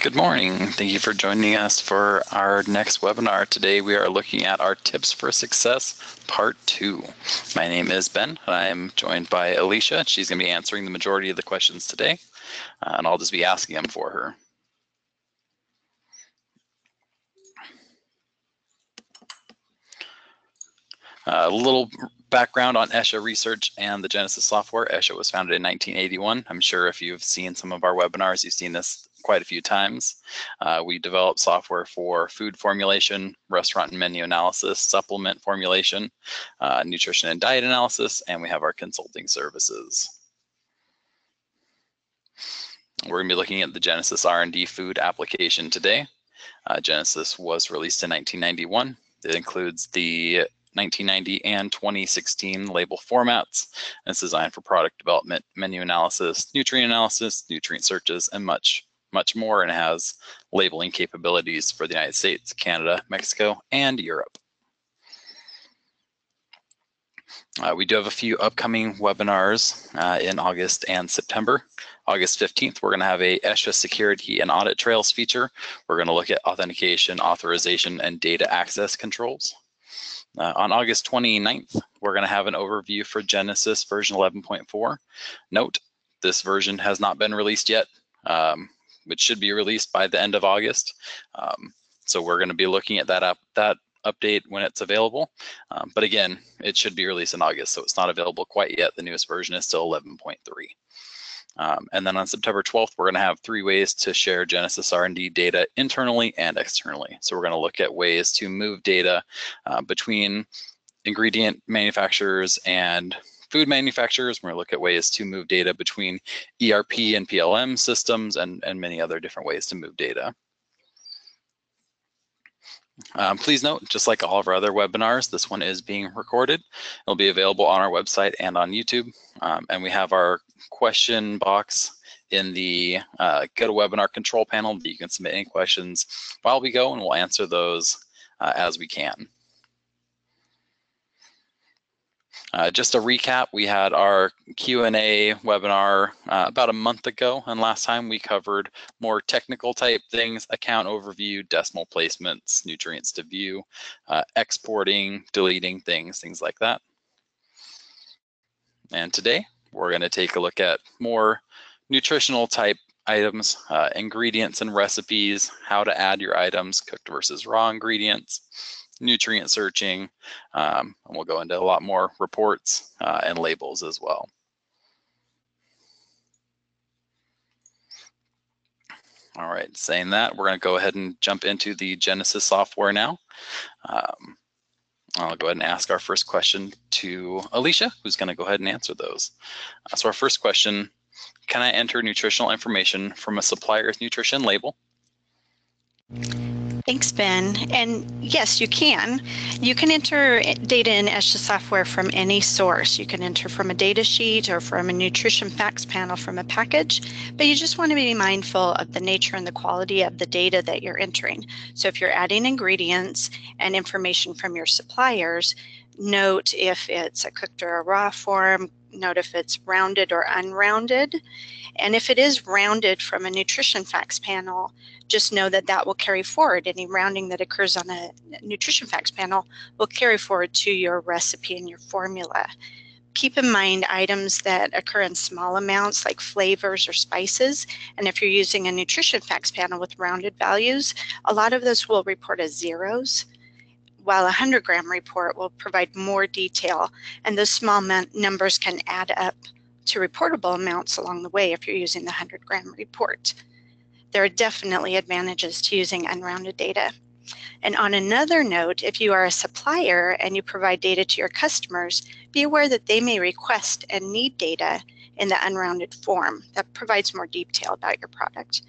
Good morning. Thank you for joining us for our next webinar. Today we are looking at our Tips for Success Part 2. My name is Ben, and I am joined by Alicia. She's going to be answering the majority of the questions today, and I'll just be asking them for her. A little background on ESHA research and the Genesis software. ESHA was founded in 1981. I'm sure if you've seen some of our webinars, you've seen this quite a few times. We develop software for food formulation, restaurant and menu analysis, supplement formulation, nutrition and diet analysis, and we have our consulting services. We're going to be looking at the Genesis R&D food application today. Genesis was released in 1991. It includes the 1990 and 2016 label formats, and it's designed for product development, menu analysis, nutrient searches, and much more, and it has labeling capabilities for the United States, Canada, Mexico, and Europe. We do have a few upcoming webinars in August and September. August 15th, we're going to have a ESHA security and audit trails feature. We're going to look at authentication, authorization, and data access controls. On August 29th, we're going to have an overview for Genesis version 11.4. Note, this version has not been released yet, which should be released by the end of August. So we're going to be looking at that update when it's available. But again, it should be released in August, so it's not available quite yet. The newest version is still 11.3. And then on September 12th, we're going to have 3 ways to share Genesis R&D data internally and externally. So we're going to look at ways to move data between ingredient manufacturers and food manufacturers. We're going to look at ways to move data between ERP and PLM systems and many other different ways to move data. Please note, just like all of our other webinars, this one is being recorded. It'll be available on our website and on YouTube. And we have our question box in the GoToWebinar control panel that you can submit any questions while we go, and we'll answer those as we can. Just a recap, we had our Q&A webinar about a month ago, and last time we covered more technical type things, account overview, decimal placements, nutrients to view, exporting, deleting things like that. And today, we're going to take a look at more nutritional type items, ingredients and recipes, how to add your items, cooked versus raw ingredients, nutrient searching, and we'll go into a lot more reports and labels as well. All right, saying that, we're going to go ahead and jump into the Genesis software now. I'll go ahead and ask our first question to Alicia, who's going to go ahead and answer those. So our first question, can I enter nutritional information from a supplier's nutrition label? Thanks, Ben. And yes, you can. You can enter data in ESHA software from any source. You can enter from a data sheet or from a nutrition facts panel from a package, but you just want to be mindful of the nature and the quality of the data that you're entering. So if you're adding ingredients and information from your suppliers, note if it's a cooked or a raw form, note if it's rounded or unrounded. And if it is rounded from a nutrition facts panel, just know that that will carry forward. Any rounding that occurs on a nutrition facts panel will carry forward to your recipe and your formula. Keep in mind items that occur in small amounts like flavors or spices. And if you're using a nutrition facts panel with rounded values, a lot of those will report as zeros, while a 100-gram report will provide more detail. And those small numbers can add up to reportable amounts along the way if you're using the 100-gram report. There are definitely advantages to using unrounded data. And on another note, if you are a supplier and you provide data to your customers, be aware that they may request and need data in the unrounded form that provides more detail about your product.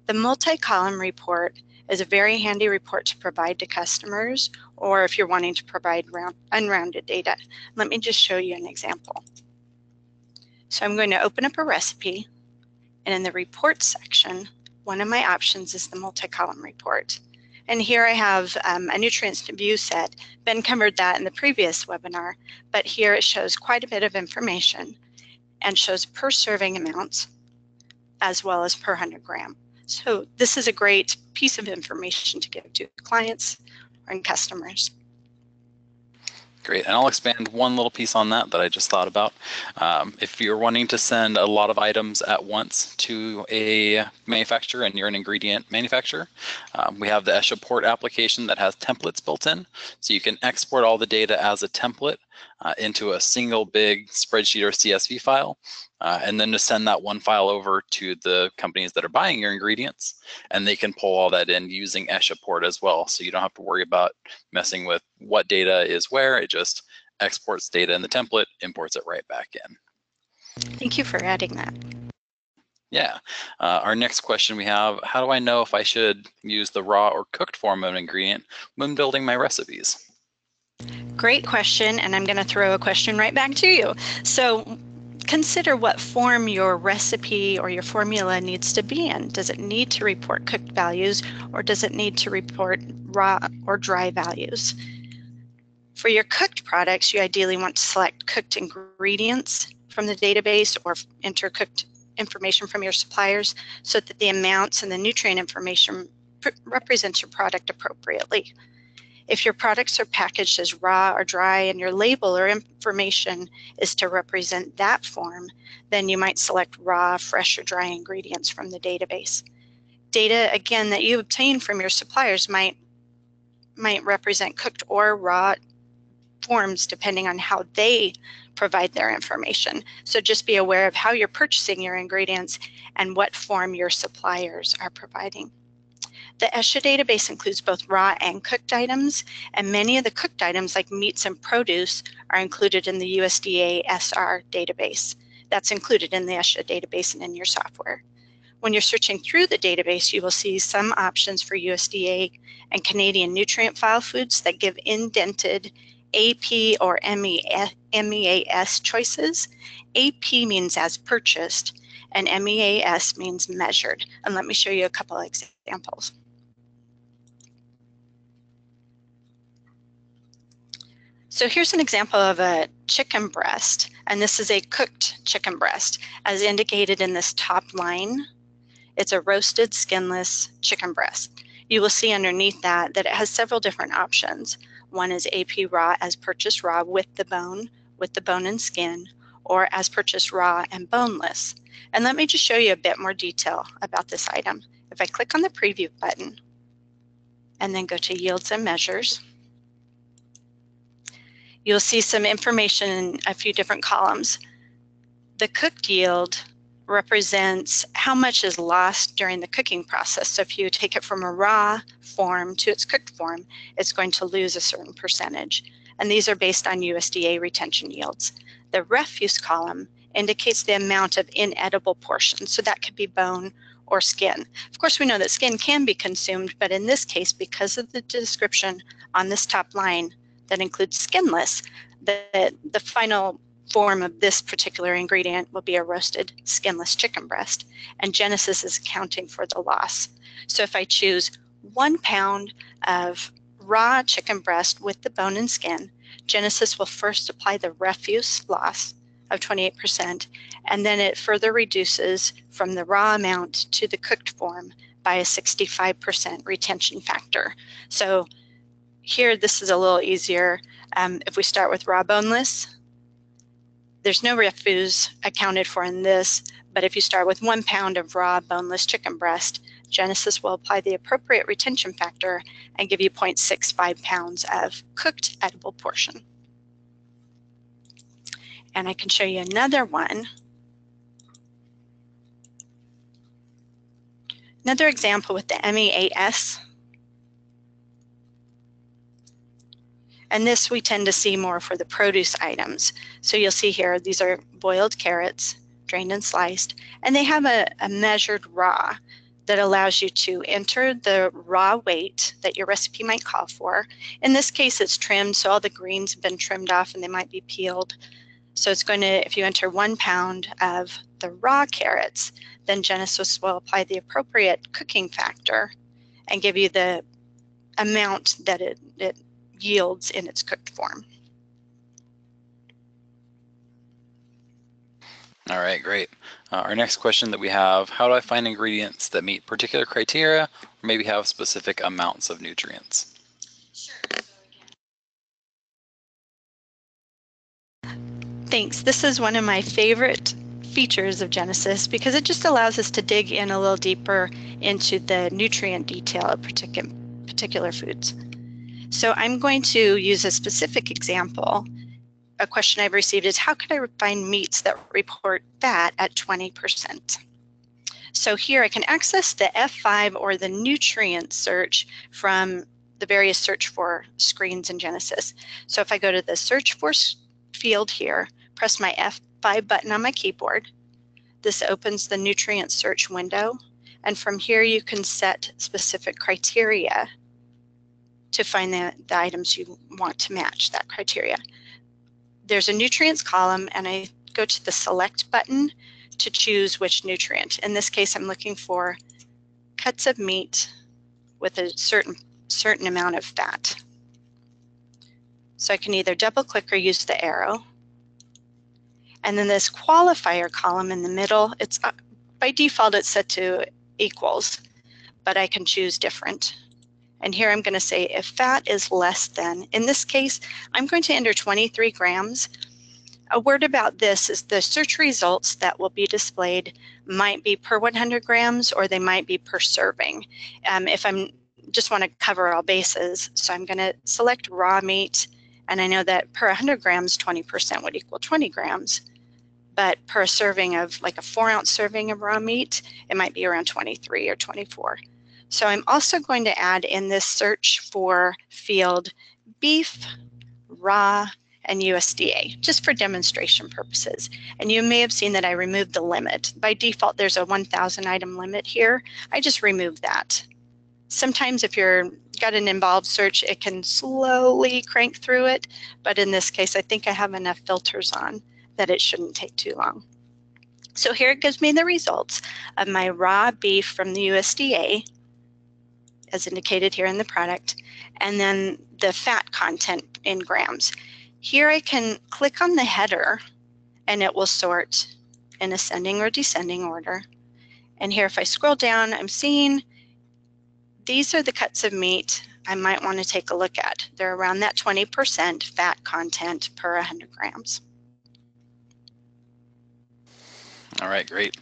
The multi-column report is a very handy report to provide to customers, or if you're wanting to provide unrounded data. Let me just show you an example. So I'm going to open up a recipe, and in the reports section, one of my options is the multi-column report. And here I have a nutrients to view set. Ben covered that in the previous webinar, but here it shows quite a bit of information and shows per serving amounts as well as per 100 gram. So this is a great piece of information to give to clients and customers. Great, and I'll expand one little piece on that I just thought about. If you're wanting to send a lot of items at once to a manufacturer and you're an ingredient manufacturer, we have the ESHA port application that has templates built in. So you can export all the data as a template into a single big spreadsheet or CSV file, and then just send that one file over to the companies that are buying your ingredients, and they can pull all that in using ESHA port as well. So you don't have to worry about messing with what data is where. It just exports data in the template, imports it right back in. Thank you for adding that. Yeah. Our next question we have, how do I know if I should use the raw or cooked form of an ingredient when building my recipes? Great question, and I'm going to throw a question right back to you. So consider what form your recipe or your formula needs to be in. Does it need to report cooked values, or does it need to report raw or dry values? For your cooked products, you ideally want to select cooked ingredients from the database or enter cooked information from your suppliers so that the amounts and the nutrient information represents your product appropriately. If your products are packaged as raw or dry and your label or information is to represent that form, then you might select raw, fresh, or dry ingredients from the database. Data, again, that you obtain from your suppliers might represent cooked or raw forms depending on how they provide their information. So just be aware of how you're purchasing your ingredients and what form your suppliers are providing. The ESHA database includes both raw and cooked items, and many of the cooked items like meats and produce are included in the USDA SR database. That's included in the ESHA database and in your software. When you're searching through the database, you will see some options for USDA and Canadian nutrient file foods that give indented AP or MEAS choices. AP means as purchased, and MEAS means measured. And let me show you a couple of examples. So here's an example of a chicken breast, and this is a cooked chicken breast. As indicated in this top line, it's a roasted skinless chicken breast. You will see underneath that it has several different options. One is AP raw as purchased raw with the bone and skin, or as purchased raw and boneless. And let me just show you a bit more detail about this item. If I click on the preview button and then go to yields and measures, you'll see some information in a few different columns. The cooked yield represents how much is lost during the cooking process. So if you take it from a raw form to its cooked form, it's going to lose a certain percentage. And these are based on USDA retention yields. The refuse column indicates the amount of inedible portions. So that could be bone or skin. Of course, we know that skin can be consumed, but in this case, because of the description on this top line that includes skinless, the final form of this particular ingredient will be a roasted skinless chicken breast, and Genesis is accounting for the loss. So if I choose 1 pound of raw chicken breast with the bone and skin, Genesis will first apply the refuse loss of 28%, and then it further reduces from the raw amount to the cooked form by a 65% retention factor. So here, this is a little easier. If we start with raw boneless, there's no refuse accounted for in this, but if you start with 1 pound of raw boneless chicken breast, Genesis will apply the appropriate retention factor and give you 0.65 pounds of cooked edible portion. And I can show you another one. Another example with the MEAS. And this we tend to see more for the produce items. So you'll see here, these are boiled carrots, drained and sliced, and they have a measured raw that allows you to enter the raw weight that your recipe might call for. In this case, it's trimmed, so all the greens have been trimmed off and they might be peeled. So it's going to, if you enter 1 pound of the raw carrots, then Genesis will apply the appropriate cooking factor and give you the amount that it yields in its cooked form. All right, great. Our next question that we have, how do I find ingredients that meet particular criteria or maybe have specific amounts of nutrients? Thanks. This is one of my favorite features of Genesis because it just allows us to dig in a little deeper into the nutrient detail of particular foods. So I'm going to use a specific example. A question I've received is, how can I find meats that report fat at 20%? So here I can access the F5 or the nutrient search from the various search for screens in Genesis. So if I go to the search for field here, press my F5 button on my keyboard, this opens the nutrient search window. And from here you can set specific criteria to find the items you want to match that criteria. There's a nutrients column, and I go to the select button to choose which nutrient. In this case, I'm looking for cuts of meat with a certain amount of fat. So I can either double click or use the arrow. And then this qualifier column in the middle, it's by default it's set to equals, but I can choose different. And here I'm going to say if fat is less than, in this case, I'm going to enter 23 grams. A word about this is the search results that will be displayed might be per 100 grams or they might be per serving. If I'm just want to cover all bases, so I'm going to select raw meat, and I know that per 100 grams, 20% would equal 20 grams. But per serving of like a 4-ounce serving of raw meat, it might be around 23 or 24. So I'm also going to add in this search for field beef, raw, and USDA, just for demonstration purposes. And you may have seen that I removed the limit. By default, there's a 1,000 item limit here. I just removed that. Sometimes if you've got an involved search, it can slowly crank through it. But in this case, I think I have enough filters on that it shouldn't take too long. So here it gives me the results of my raw beef from the USDA, as indicated here in the product, and then the fat content in grams. Here I can click on the header and it will sort in ascending or descending order. And here if I scroll down, I'm seeing these are the cuts of meat I might want to take a look at. They're around that 20% fat content per 100 grams. All right, great.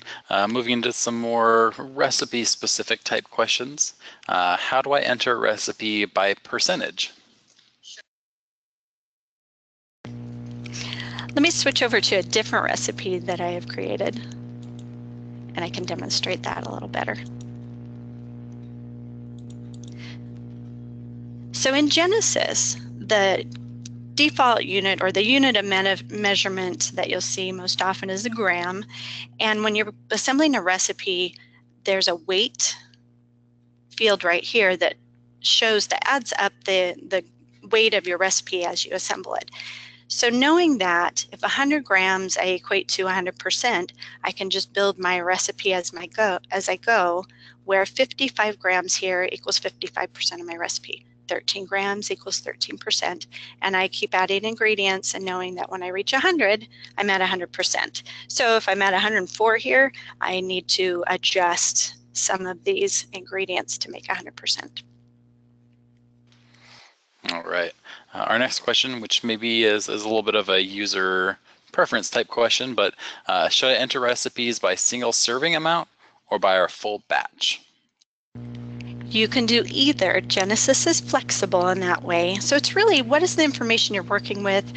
Moving into some more recipe-specific type questions. How do I enter a recipe by percentage? Let me switch over to a different recipe that I have created, and I can demonstrate that a little better. So in Genesis, the default unit or the unit of measurement that you'll see most often is a gram. And when you're assembling a recipe, there's a weight field right here that adds up the weight of your recipe as you assemble it. So knowing that if 100 grams I equate to 100%, I can just build my recipe as I go, where 55 grams here equals 55% of my recipe. 13 grams equals 13%, and I keep adding ingredients and knowing that when I reach 100, I'm at 100%. So if I'm at 104 here, I need to adjust some of these ingredients to make 100%. All right. Our next question, which maybe is a little bit of a user preference type question, but should I enter recipes by single serving amount or by our full batch? You can do either. Genesis is flexible in that way. So it's really, what is the information you're working with?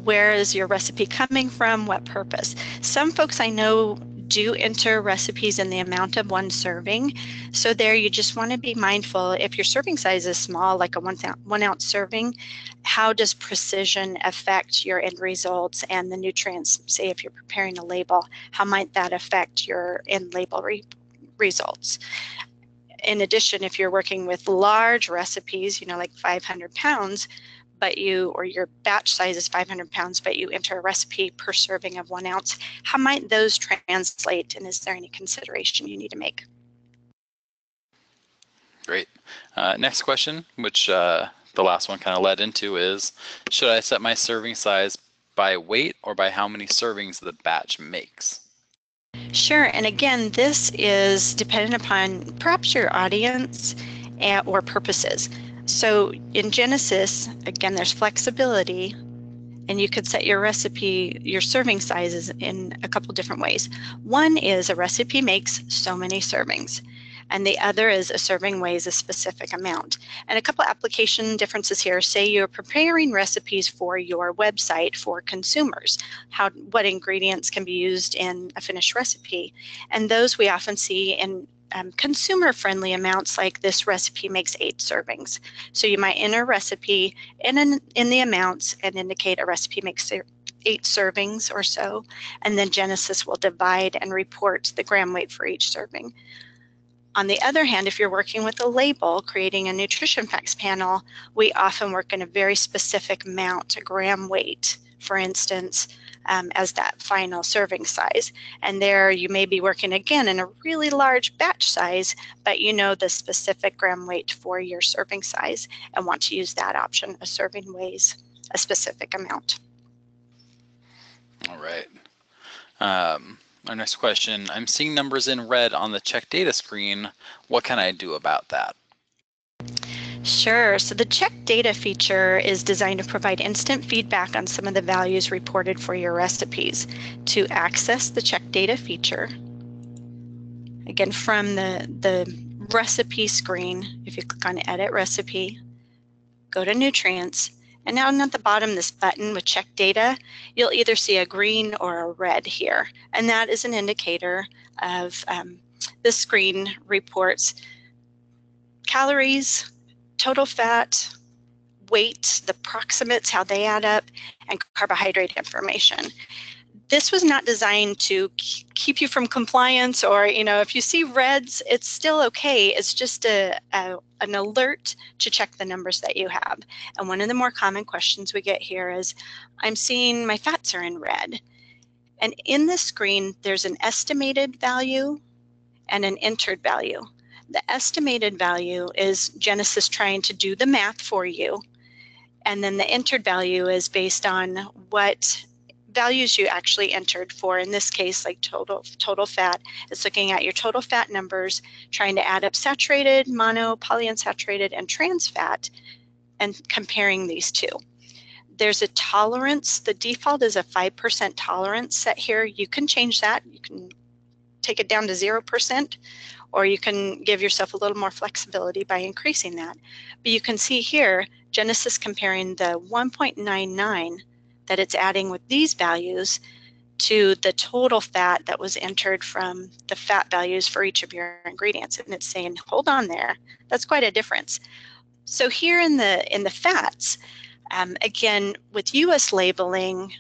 Where is your recipe coming from? What purpose? Some folks I know do enter recipes in the amount of one serving. So there you just want to be mindful. If your serving size is small, like a 1 ounce serving, how does precision affect your end results and the nutrients? Say if you're preparing a label, how might that affect your end label results? In addition, if you're working with large recipes, like 500 pounds, or your batch size is 500 pounds, but you enter a recipe per serving of 1 ounce, how might those translate, and is there any consideration you need to make? Great. Next question, which the last one kind of led into, is should I set my serving size by weight or by how many servings the batch makes? Sure, and again, this is dependent upon perhaps your audience or purposes. So in Genesis, again, there's flexibility, and you could set your recipe, your serving sizes in a couple different ways. One is a recipe makes so many servings, and the other is a serving weighs a specific amount. And a couple application differences here. Say you're preparing recipes for your website for consumers, what ingredients can be used in a finished recipe. And those we often see in consumer-friendly amounts, like this recipe makes 8 servings. So you might enter a recipe in the amounts and indicate a recipe makes 8 servings or so, and then Genesis will divide and report the gram weight for each serving. On the other hand, if you're working with a label, creating a nutrition facts panel, we often work in a very specific amount, a gram weight, for instance, as that final serving size. And there you may be working again in a really large batch size, but you know the specific gram weight for your serving size and want to use that option. A serving weighs a specific amount. All right. Our next question, I'm seeing numbers in red on the check data screen. What can I do about that? Sure. So the check data feature is designed to provide instant feedback on some of the values reported for your recipes. To access the check data feature, again, from the recipe screen, if you click on Edit Recipe, go to Nutrients, and now at the bottom, this button with check data, you'll either see a green or a red here. And that is an indicator of the screen reports calories, total fat, weight, the proximates, how they add up, and carbohydrate information. This was not designed to keep you from compliance, or, if you see reds, it's still okay. It's just an alert to check the numbers that you have. And one of the more common questions we get here is, I'm seeing my fats are in red. And in this screen, there's an estimated value and an entered value. The estimated value is Genesis trying to do the math for you. And then the entered value is based on what values you actually entered for. In this case, like total fat, it's looking at your total fat numbers, trying to add up saturated, mono, polyunsaturated, and trans fat, and comparing these two. There's a tolerance. The default is a 5% tolerance set here. You can change that. You can take it down to 0%, or you can give yourself a little more flexibility by increasing that. But you can see here, Genesis comparing the 1.99 that it's adding with these values to the total fat that was entered from the fat values for each of your ingredients. And it's saying, hold on there, that's quite a difference. So here in the fats, again, with US labeling,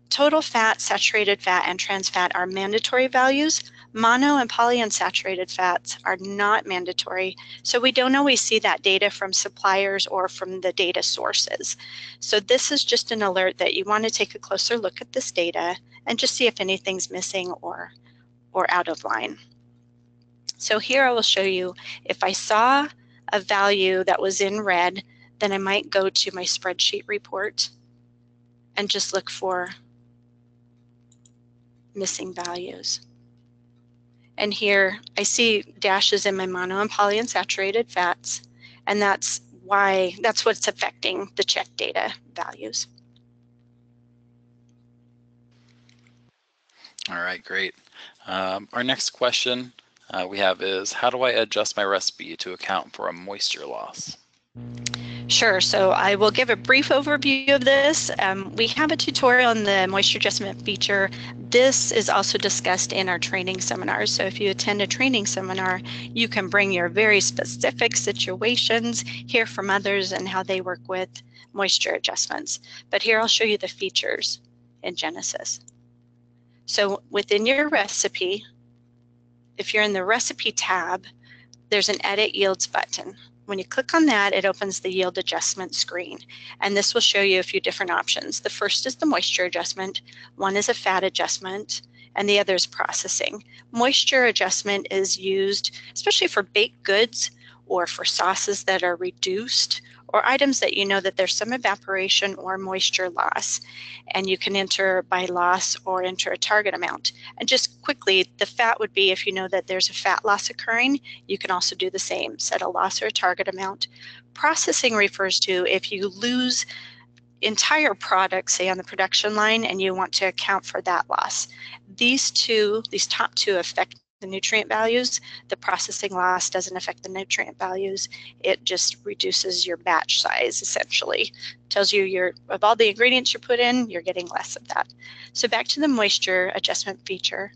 total fat, saturated fat, and trans fat are mandatory values. Mono and polyunsaturated fats are not mandatory, so we don't always see that data from suppliers or from the data sources. So this is just an alert that you want to take a closer look at this data and just see if anything's missing or out of line. So here I will show you, if I saw a value that was in red, then I might go to my spreadsheet report and just look for missing values. And here I see dashes in my mono and polyunsaturated fats, and that's what's affecting the check data values. All right, great. Our next question we have is, how do I adjust my recipe to account for a moisture loss? Sure, so I will give a brief overview of this. We have a tutorial on the moisture adjustment feature. This is also discussed in our training seminars. So if you attend a training seminar, you can bring your very specific situations, hear from others and how they work with moisture adjustments. But here I'll show you the features in Genesis. So within your recipe, if you're in the recipe tab, there's an edit yields button. When you click on that, it opens the yield adjustment screen. And this will show you a few different options. The first is the moisture adjustment. One is a fat adjustment, and the other is processing. Moisture adjustment is used especially for baked goods or for sauces that are reduced or items that you know that there's some evaporation or moisture loss, and you can enter by loss or enter a target amount. And just quickly, the fat would be if you know that there's a fat loss occurring, you can also do the same, set a loss or a target amount. Processing refers to if you lose entire products, say on the production line, and you want to account for that loss. These top two affect the nutrient values. The processing loss doesn't affect the nutrient values. It just reduces your batch size, essentially. Tells you of all the ingredients you put in, you're getting less of that. So back to the moisture adjustment feature.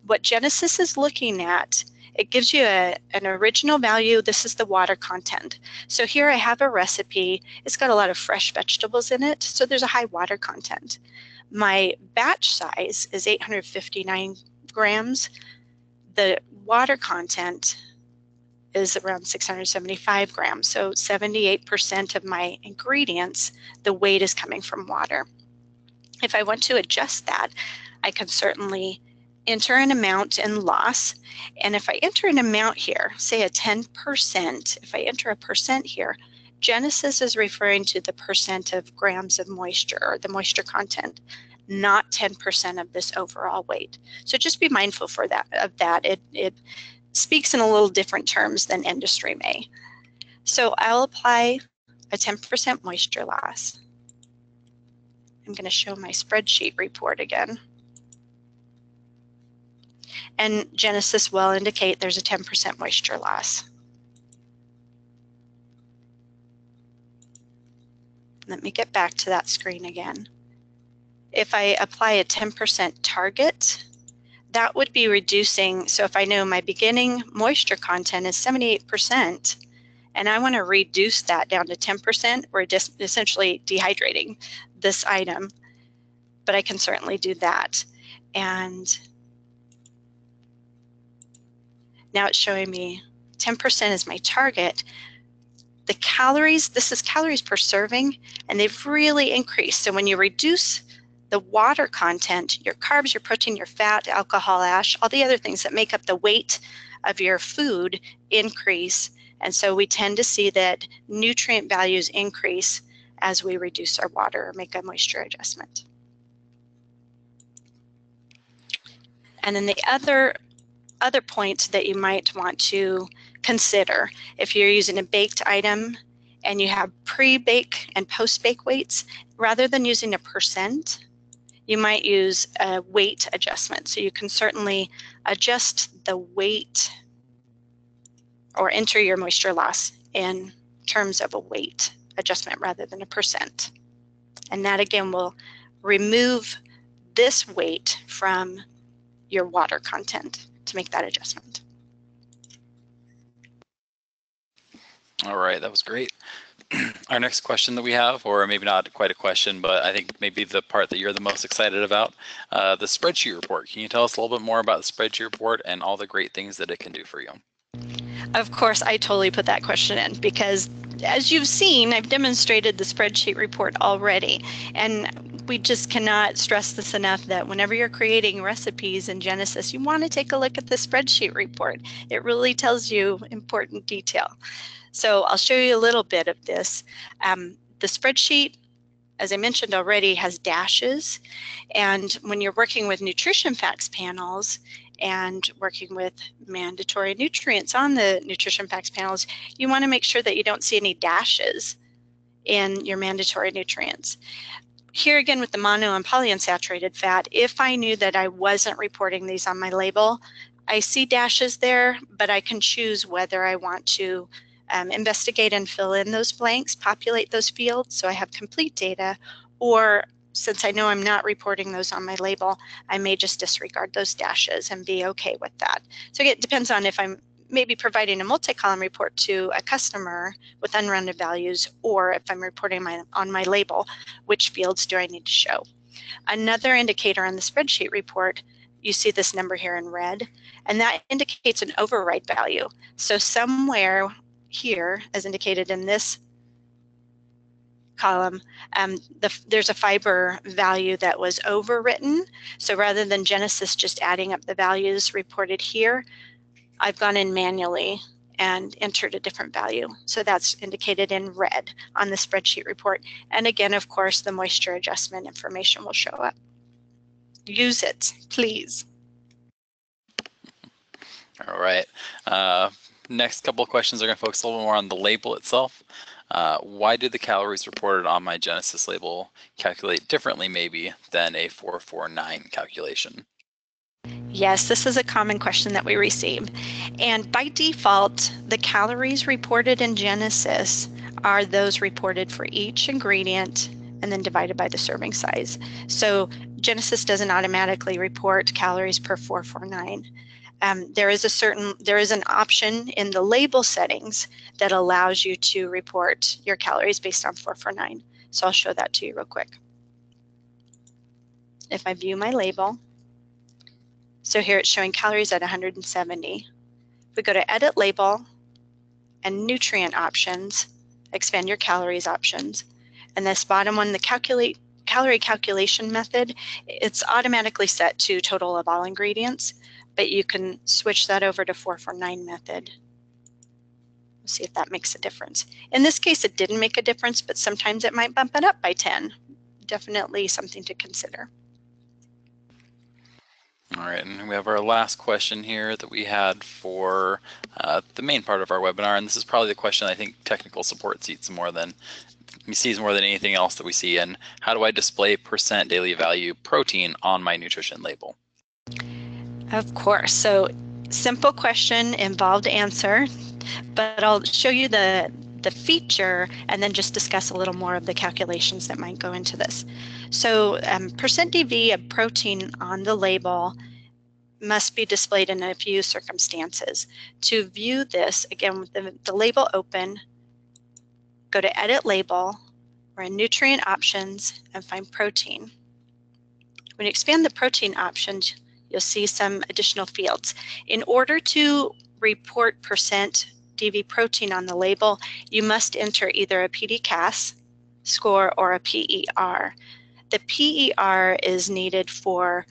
What Genesis is looking at, it gives you an original value. This is the water content. So here I have a recipe. It's got a lot of fresh vegetables in it, so there's a high water content. My batch size is 859 grams. The water content is around 675 grams. So 78% of my ingredients, the weight is coming from water. If I want to adjust that, I can certainly enter an amount in loss. And if I enter an amount here, say a 10%, if I enter a percent here, Genesis is referring to the percent of grams of moisture, or the moisture content, not 10% of this overall weight. So just be mindful of that. It speaks in a little different terms than industry may. So I'll apply a 10% moisture loss. I'm going to show my spreadsheet report again. And Genesis will indicate there's a 10% moisture loss. Let me get back to that screen again. If I apply a 10% target, that would be reducing. So if I know my beginning moisture content is 78%, and I want to reduce that down to 10%, we're just essentially dehydrating this item, but I can certainly do that. And now it's showing me 10% is my target. The calories, this is calories per serving, and they've really increased. So when you reduce the water content, your carbs, your protein, your fat, alcohol, ash, all the other things that make up the weight of your food increase. And so we tend to see that nutrient values increase as we reduce our water or make a moisture adjustment. And then the other point that you might want to consider, if you're using a baked item and you have pre-bake and post-bake weights, rather than using a percent, you might use a weight adjustment. So you can certainly adjust the weight or enter your moisture loss in terms of a weight adjustment rather than a percent. And that again will remove this weight from your water content to make that adjustment. All right, that was great. Our next question that we have, or maybe not quite a question, but I think maybe the part that you're the most excited about, the spreadsheet report. Can you tell us a little bit more about the spreadsheet report and all the great things that it can do for you? Of course, I totally put that question in because, as you've seen, I've demonstrated the spreadsheet report already. And we just cannot stress this enough that whenever you're creating recipes in Genesis, you want to take a look at the spreadsheet report. It really tells you important detail. So I'll show you a little bit of this. The spreadsheet, as I mentioned already, has dashes. And when you're working with nutrition facts panels and working with mandatory nutrients on the nutrition facts panels, you want to make sure that you don't see any dashes in your mandatory nutrients. Here again with the mono and polyunsaturated fat, if I knew that I wasn't reporting these on my label, I see dashes there, but I can choose whether I want to investigate and fill in those blanks, populate those fields so I have complete data, or since I know I'm not reporting those on my label, I may just disregard those dashes and be okay with that. So it depends on if I'm maybe providing a multi-column report to a customer with unrounded values, or if I'm reporting on my label, which fields do I need to show. Another indicator on the spreadsheet report, you see this number here in red, and that indicates an override value. So somewhere here, as indicated in this column, there's a fiber value that was overwritten. So rather than Genesis just adding up the values reported here, I've gone in manually and entered a different value. So that's indicated in red on the spreadsheet report. And again, of course, the moisture adjustment information will show up. Use it, please. All right. Next couple of questions are going to focus a little more on the label itself. Why did the calories reported on my Genesis label calculate differently maybe than a 449 calculation? Yes, this is a common question that we receive. And by default, the calories reported in Genesis are those reported for each ingredient and then divided by the serving size. So Genesis doesn't automatically report calories per 449. There is an option in the label settings that allows you to report your calories based on 449. So I'll show that to you real quick. If I view my label, so here it's showing calories at 170. We go to Edit Label and Nutrient Options, Expand Your Calories options, and this bottom one, the calorie calculation method, it's automatically set to total of all ingredients, but you can switch that over to 449 method. We'll see if that makes a difference. In this case, it didn't make a difference, but sometimes it might bump it up by 10. Definitely something to consider. All right, and we have our last question here that we had for the main part of our webinar, and this is probably the question I think technical support sees more than anything else that we see. And how do I display % daily value protein on my nutrition label? Of course. So simple question, involved answer, but I'll show you the feature and then just discuss a little more of the calculations that might go into this. So %DV of protein on the label must be displayed in a few circumstances. To view this, again, with the label open, go to Edit Label, or in Nutrient Options, and find Protein. When you expand the protein options, you'll see some additional fields. In order to report %DV protein on the label, you must enter either a PD-CAS score or a PER. The PER is needed for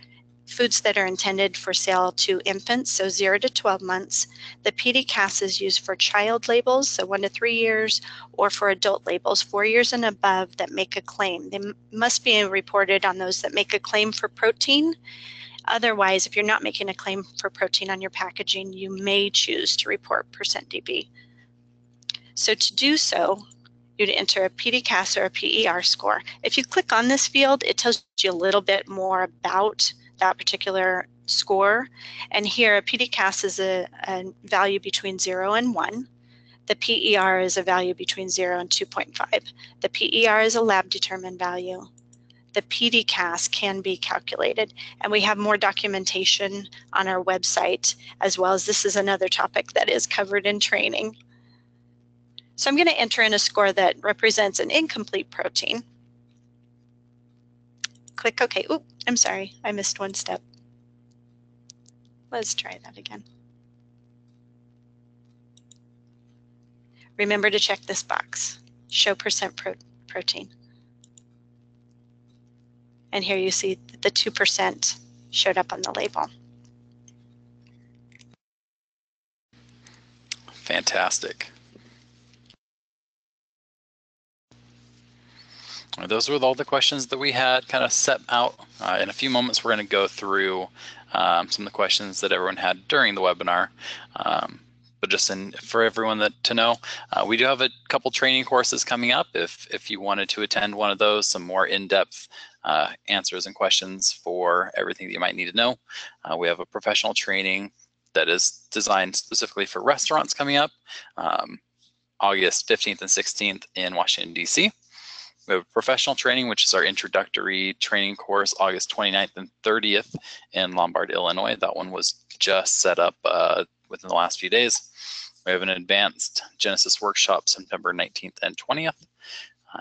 foods that are intended for sale to infants, so 0 to 12 months. The PD-CAS is used for child labels, so 1 to 3 years, or for adult labels, 4 years and above, that make a claim. They must be reported on those that make a claim for protein. Otherwise, if you're not making a claim for protein on your packaging, you may choose to report %DV. So to do so, you'd enter a PD-CAS or a PER score. If you click on this field, it tells you a little bit more about that particular score. And here, a PD-CAS is a value between 0 and 1. The PER is a value between 0 and 2.5. The PER is a lab-determined value. The PD-CAS can be calculated, and we have more documentation on our website, as well as this is another topic that is covered in training. So I'm going to enter in a score that represents an incomplete protein. Click OK. Oop, I'm sorry, I missed one step. Let's try that again. Remember to check this box, show % protein. And here you see the 2% showed up on the label. Fantastic. Those were all the questions that we had kind of set out. In a few moments, we're going to go through some of the questions that everyone had during the webinar. But just for everyone to know, we do have a couple training courses coming up. If you wanted to attend one of those, some more in-depth answers and questions for everything that you might need to know. We have a professional training that is designed specifically for restaurants coming up, August 15th and 16th in Washington, D.C. We have professional training, which is our introductory training course, August 29th and 30th in Lombard, Illinois. That one was just set up within the last few days. We have an advanced Genesis workshop September 19th and 20th.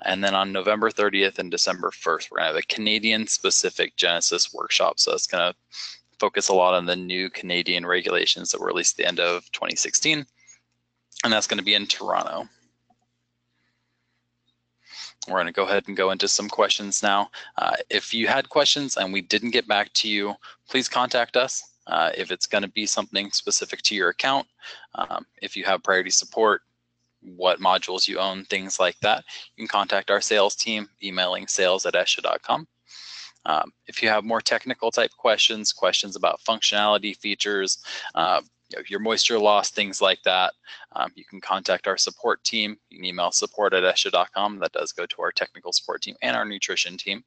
And then on November 30th and December 1st, we're going to have a Canadian-specific Genesis workshop. So it's going to focus a lot on the new Canadian regulations that were released at the end of 2016. And that's going to be in Toronto. We're going to go ahead and go into some questions now. If you had questions and we didn't get back to you, please contact us. if it's going to be something specific to your account, if you have priority support, what modules you own, things like that, you can contact our sales team, emailing sales@esha.com. If you have more technical type questions about functionality, features, your moisture loss, things like that, you can contact our support team. You can email support@esha.com. That does go to our technical support team and our nutrition team.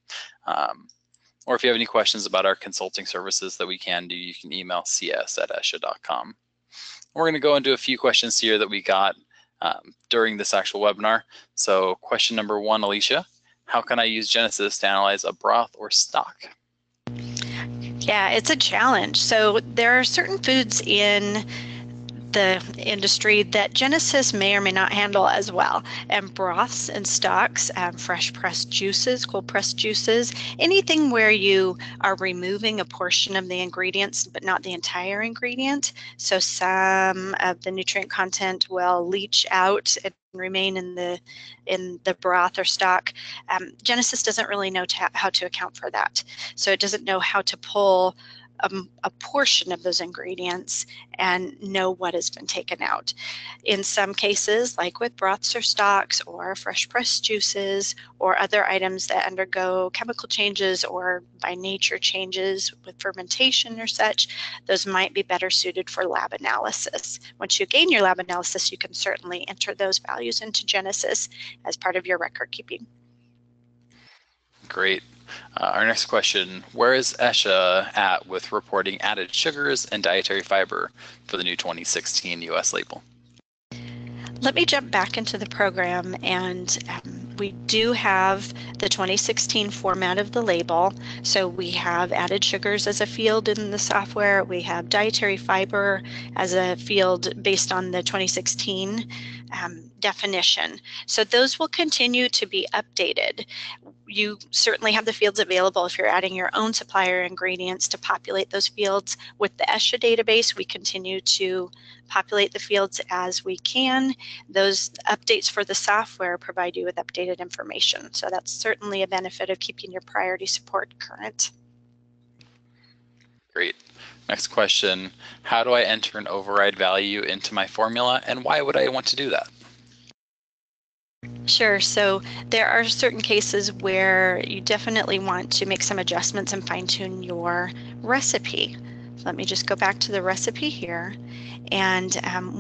Or if you have any questions about our consulting services that we can do, you can email cs@esha.com. We're going to go into a few questions here that we got during this actual webinar. So question number 1, Alicia, how can I use Genesis to analyze a broth or stock? Yeah, it's a challenge. So there are certain foods in the industry that Genesis may or may not handle as well. And broths and stocks, fresh pressed juices, cold pressed juices, anything where you are removing a portion of the ingredients but not the entire ingredient. So some of the nutrient content will leach out and remain in the broth or stock. Genesis doesn't really know how to account for that. So it doesn't know how to pull a portion of those ingredients and know what has been taken out. In some cases, like with broths or stocks or fresh pressed juices or other items that undergo chemical changes or by nature changes with fermentation or such, those might be better suited for lab analysis. Once you gain your lab analysis, you can certainly enter those values into Genesis as part of your record keeping. Great. Our next question, where is ESHA at with reporting added sugars and dietary fiber for the new 2016 US label? Let me jump back into the program, and we do have the 2016 format of the label. So we have added sugars as a field in the software. We have dietary fiber as a field based on the 2016 definition. So those will continue to be updated. You certainly have the fields available if you're adding your own supplier ingredients to populate those fields. With the ESHA database, we continue to populate the fields as we can. Those updates for the software provide you with updated information. So that's certainly a benefit of keeping your priority support current. Great. Next question, how do I enter an override value into my formula, and why would I want to do that? Sure. So there are certain cases where you definitely want to make some adjustments and fine-tune your recipe. So let me just go back to the recipe here. And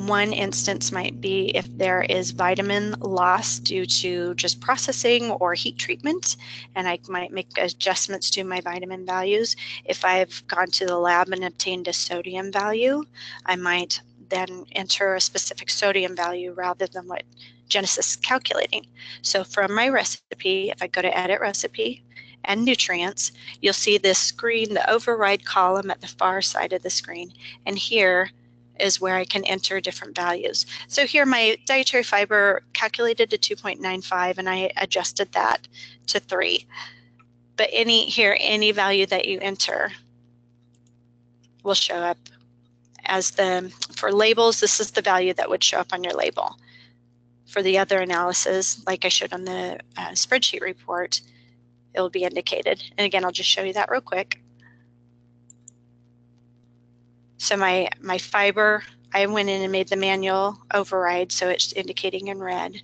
one instance might be if there is vitamin loss due to just processing or heat treatment, and I might make adjustments to my vitamin values. If I've gone to the lab and obtained a sodium value, I might then enter a specific sodium value rather than what Genesis is calculating. So from my recipe, if I go to Edit Recipe and Nutrients, you'll see this screen, the override column at the far side of the screen. And here is where I can enter different values. So here my dietary fiber calculated to 2.95 and I adjusted that to 3. But any value that you enter will show up as for labels, this is the value that would show up on your label. For the other analysis, like I showed on the spreadsheet report, it will be indicated. And again, I'll just show you that real quick. So my fiber, I went in and made the manual override, so it's indicating in red.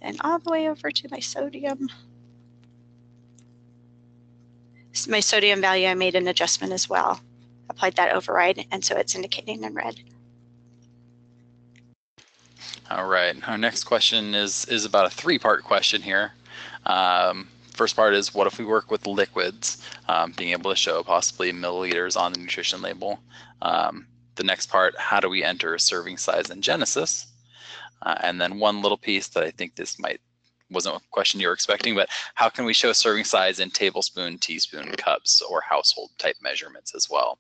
And all the way over to my sodium. So my sodium value, I made an adjustment as well. Applied that override, and so it's indicating in red. All right, our next question is about a 3-part question here. First part is, what if we work with liquids, being able to show possibly milliliters on the nutrition label? The next part, how do we enter a serving size in Genesis? And then one little piece that I think this wasn't a question you were expecting, but how can we show serving size in tablespoon, teaspoon, cups, or household type measurements as well?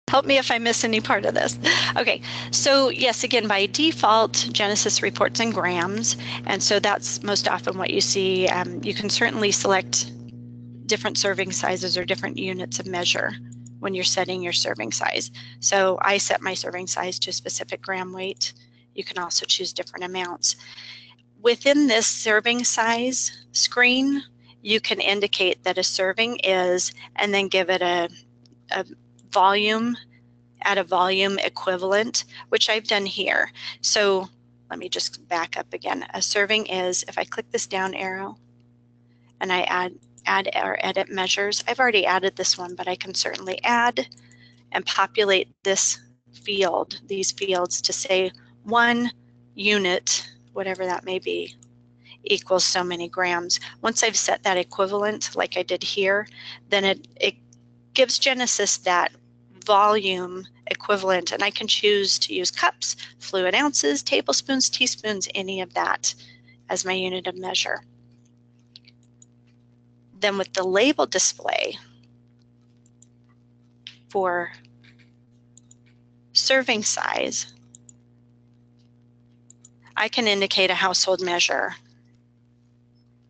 Help me if I miss any part of this. Okay, so yes, again, by default, Genesis reports in grams, and so that's most often what you see. You can certainly select different serving sizes or different units of measure when you're setting your serving size. So I set my serving size to a specific gram weight. You can also choose different amounts. within this serving size screen, you can indicate that a serving is, and then give it a volume, add a volume equivalent, which I've done here. So let me just back up again. A serving is, if I click this down arrow and I add or edit measures, I've already added this one, but I can certainly add and populate this field, these fields, to say 1 unit, whatever that may be, equals so many grams. Once I've set that equivalent, like I did here, then it gives Genesis that volume equivalent, and I can choose to use cups, fluid ounces, tablespoons, teaspoons, any of that as my unit of measure. Then with the label display for serving size, I can indicate a household measure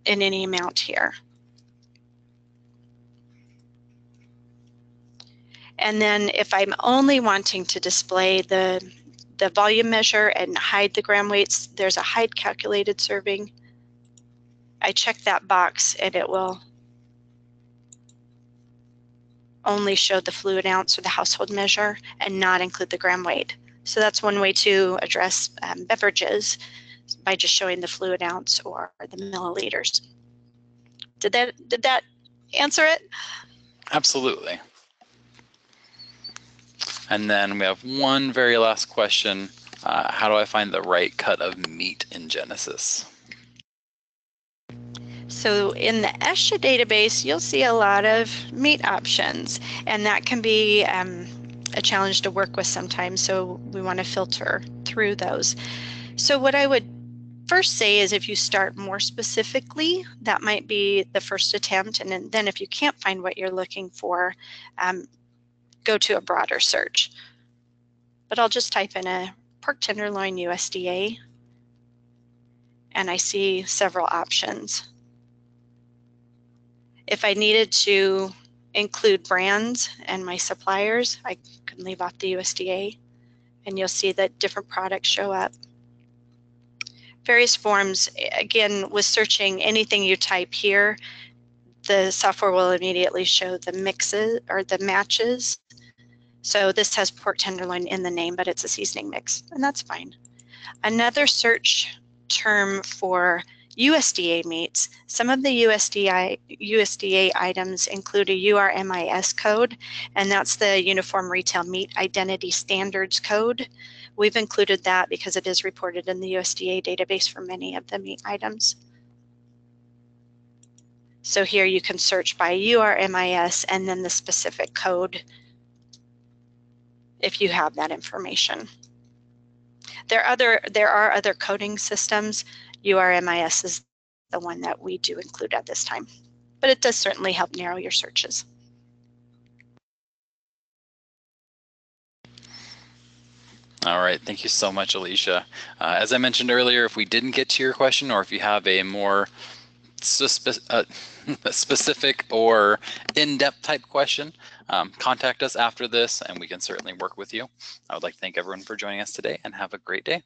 in any amount here. And then if I'm only wanting to display the volume measure and hide the gram weights, there's a hide calculated serving. I check that box and it will only show the fluid ounce or the household measure and not include the gram weight. So that's one way to address beverages, by just showing the fluid ounce or the milliliters. Did that answer it? Absolutely. And then we have one very last question. How do I find the right cut of meat in Genesis? So in the ESHA database, you'll see a lot of meat options, and that can be a challenge to work with sometimes. So we want to filter through those. So what I would first say is, if you start more specifically, that might be the first attempt. And then if you can't find what you're looking for, go to a broader search. But I'll just type in a pork tenderloin USDA, and I see several options. If I needed to include brands and my suppliers, I can leave off the USDA, and you'll see that different products show up. Various forms, again, with searching, anything you type here, the software will immediately show the mixes or the matches. So this has pork tenderloin in the name, but it's a seasoning mix, and that's fine. Another search term for USDA meats, some of the USDA items include a URMIS code, and that's the Uniform Retail Meat Identity Standards code. We've included that because it is reported in the USDA database for many of the meat items. So here you can search by URMIS and then the specific code if you have that information. There are other coding systems. URMIS is the one that we do include at this time, but it does certainly help narrow your searches. All right, thank you so much, Alicia. As I mentioned earlier, if we didn't get to your question, or if you have a more specific or in-depth type question, contact us after this and we can certainly work with you. I would like to thank everyone for joining us today, and have a great day.